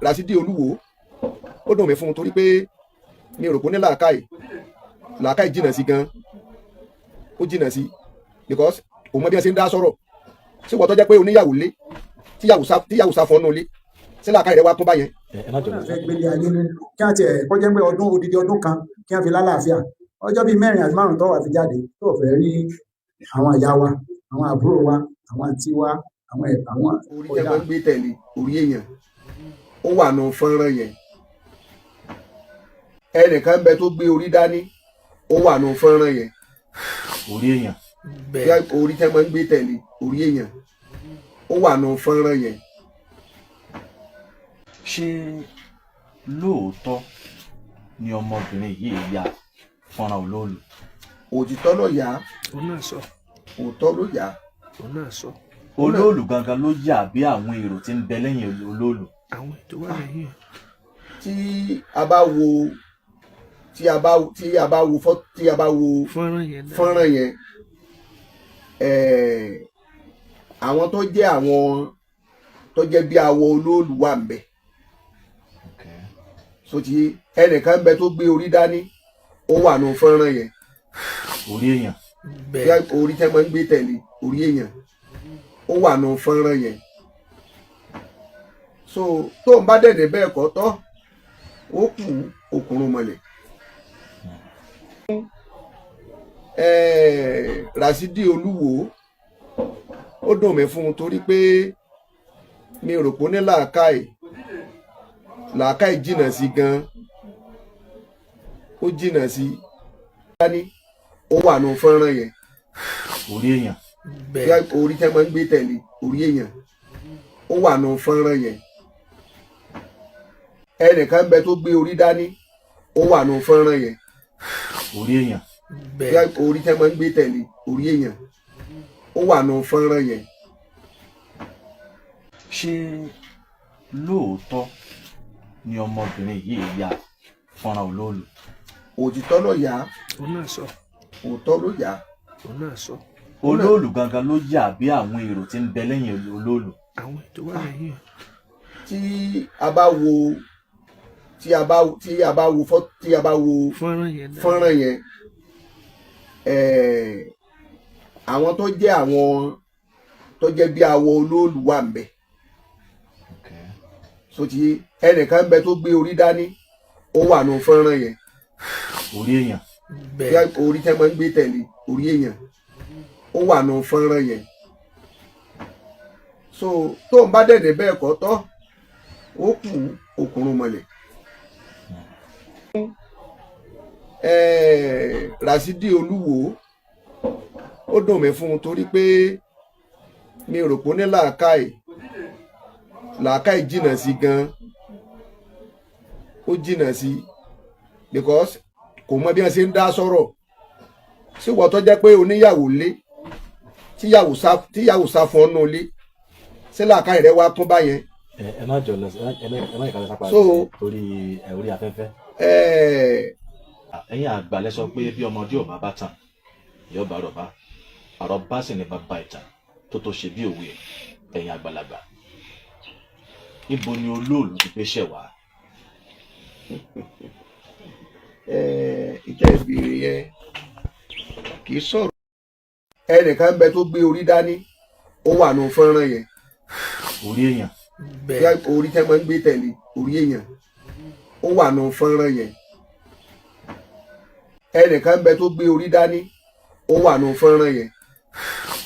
Rasidi Olúwo ó dùn mí fún un torí pé mi ò rò pé ó ní làákàyè jìnnà sí gan, ó jìnnà sí because òun mọ bí wọn ṣe ń dá sọ̀rọ̀ sí wọ́n tó jẹ́ pé oníyàwó lé tíyàwó sá fọ́nù lé sí làákàyè rẹ wá kún báyẹn. fẹ́ gbélé ayé nínú kí á tiẹ̀ kọjá pé odidi ọdún kan kí á fi lálàáfíà ọjọ́ bíi 4 àti 5 tó wà fi jáde tó fẹ́ rí àwọn ìyá wa àwọn àbúrò wa àwọn àǹtí wa àwọn orí tẹ́ máa ń gbé tẹ̀lé orí èèyàn ó wà nù fọ́nrán yẹn, ẹnìkan ń bẹ tó gbé orí dání ó wà nù fọ́nrán yẹn, orí èèyàn orí tẹ́ máa ń gbé tẹ̀lé orí èèyàn ó wà nù fọ́nrán yẹn. ṣé lóòótọ́ ni ọmọbìnrin yìí ya fọ́nrán olóòlù? òtítọ́ ló yá, òun náà sọ òótọ́ ló yá. òun náà sọ olóòlù gangan ló yà bí àwọn èrò tí ń bẹ lẹ́yìn olóòlù? àwọn ètò wà lẹ́yìn ẹ̀. tí a bá wo fọ́nrán yẹn àwọn tó jẹ́ bí awọ olóòlù wà ń bẹ. so ti ẹnìkan ń bẹ tó gbé orí dání ó wà nù fọ́nrán yẹn, orí èèyàn orí tẹ́ máa ń gbé tẹ̀lé orí èèyàn ó wà nù fọ́nrán yẹn. so tó ń bá dẹ̀dẹ̀ bẹ́ẹ̀ kọ́ tọ́ ó kù òkùnrùn mọ̀lẹ̀. Rasidi Olúwo ó dùn mí fún un torí pé mi ò rò pé ó ní làákàyè jìnnà sí gan, ó jìnnà sí dání ó wà nù fọ́nrán yẹn, orí èèyàn orí tẹ́ máa ń gbé tẹ̀lé orí èèyàn ó wà nù fọ́nrán yẹn, ẹnìkan ń bẹ tó gbé orí dání ó wà nù fọ́nrán yẹn, orí èèyàn orí tẹ́ máa ń gbé tẹ̀lé orí èèyàn ó wà nù fọ́nrán yẹn. ṣé lóòótọ́ ni ọmọbìnrin yìí ya fọ́nrán olóòlù? òtítọ́ ló yá, òun náà sọ òótọ́ ló yá. òun náà sọ olóòlù gangan ló yà bí àwọn èrò tí ń bẹ lẹ́yìn olóòlù? àwọn ètò wà lẹ́yìn ẹ̀. tí a bá wo fọ́nrán yẹn àwọn tó jẹ́ bí awọ olóòlù wà ń bẹ. so ti ẹnìkan ń bẹ tó gbé orí dání ó wà nù fọ́nrán yẹn, orí èèyàn orí tẹ́ máa ń gbé tẹ̀lé orí èèyàn ó wà nù fọ́nrán yẹn. so tó ń bá dẹ̀dẹ̀ bẹ́ẹ̀ kọ́ tọ́ ó kù òkùnrùn mọ̀lẹ̀. Rasidi Olúwo ó dùn mí fún un torí pé mi ò rò pé ó ní làákàyè jìnnà sí gan, ó jìnnà sí because kò mọ bí wọn ṣe ń dá sọ̀rọ̀ sí wọ́n tó jẹ́ pé oníyàwó lé tíyàwó sá fọ́nù lé sí làákàyè rẹ wá kún báyẹn. ẹ má jọ lọ ẹ má ìkàlẹ̀ sápá torí orí afẹ́fẹ́. ẹ̀yin àgbàlẹ̀ sọ pé bí ọmọdé ò bá bá tàn yóò bá rọ̀ bá àròbá sì ní bàbá ìtàn tó ṣe bí òwe ẹ̀yin àgbàlagbà. Ibo ni olóòlù ti gbé ṣẹ̀ wá? ìtẹ́ ìbéèrè yẹn kì í sọ̀rọ̀. ẹnìkan ń bẹ tó gbé orí dání ó wà nù fọ́nrán yẹn, orí èèyàn orí tẹ́ máa ń gbé tẹ̀lé orí èèyàn ó wà nù fọ́nrán yẹn, ẹnìkan ń bẹ tó gbé orí dání ó wà nù fọ́nrán yẹn,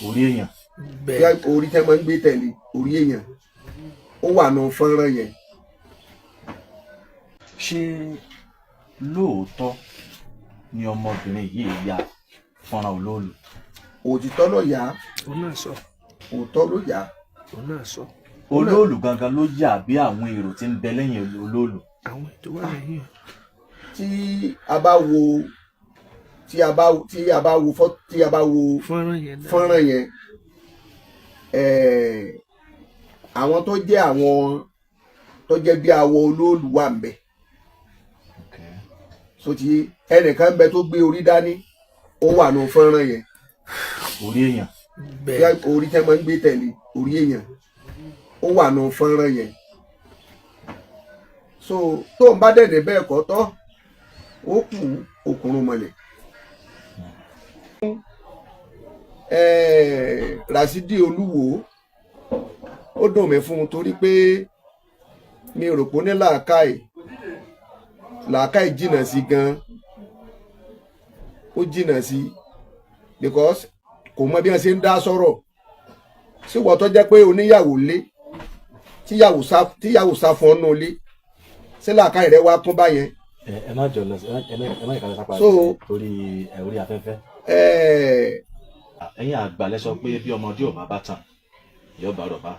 orí èèyàn orí tẹ́ máa ń gbé tẹ̀lé orí èèyàn ó wà nù fọ́nrán yẹn. ṣé lóòótọ́ ni ọmọbìnrin yìí ya fọ́nrán olóòlù? òtítọ́ ló yá, òun náà sọ òótọ́ ló yá. òun náà sọ olóòlù gangan ló yà bí àwọn èrò tí ń bẹ lẹ́yìn olóòlù? àwọn ètò wà lẹ́yìn ẹ̀. tí a bá wo fọ́nrán yẹn àwọn tó jẹ́ bí awọ olóòlù wà ń bẹ. so ti ẹnìkan ń bẹ tó gbé orí dání ó wà nù fọ́nrán yẹn, orí èèyàn orí tẹ́ máa ń gbé tẹ̀lé orí èèyàn ó wà nù fọ́nrán yẹn. so tó ń bá dẹ̀dẹ̀ bẹ́ẹ̀ kọ́ tọ́ ó kù òkùnrùn mọ̀lẹ̀. Ràṣídì Olúwo ó dùn mí fún un torí pé mi rò pé ó ní làákàì jìnnà sí gan, ó jìnnà sí because kò mọ bí wọ́n ṣe ń dá sọ̀rọ̀ síwọ́ tó jẹ́ pé oníyàwó lé tíyàwó sá fún ọ́nù lé ṣé làákàì rẹ wá kún báyẹn. ẹ má jọ lọ ẹ má ìkàlẹ̀ sápá torí orí afẹ́fẹ́. ẹ̀yin àgbà lẹ sọ pé bí ọmọdé ò bá bá tàn yóò bá rọ̀ bá.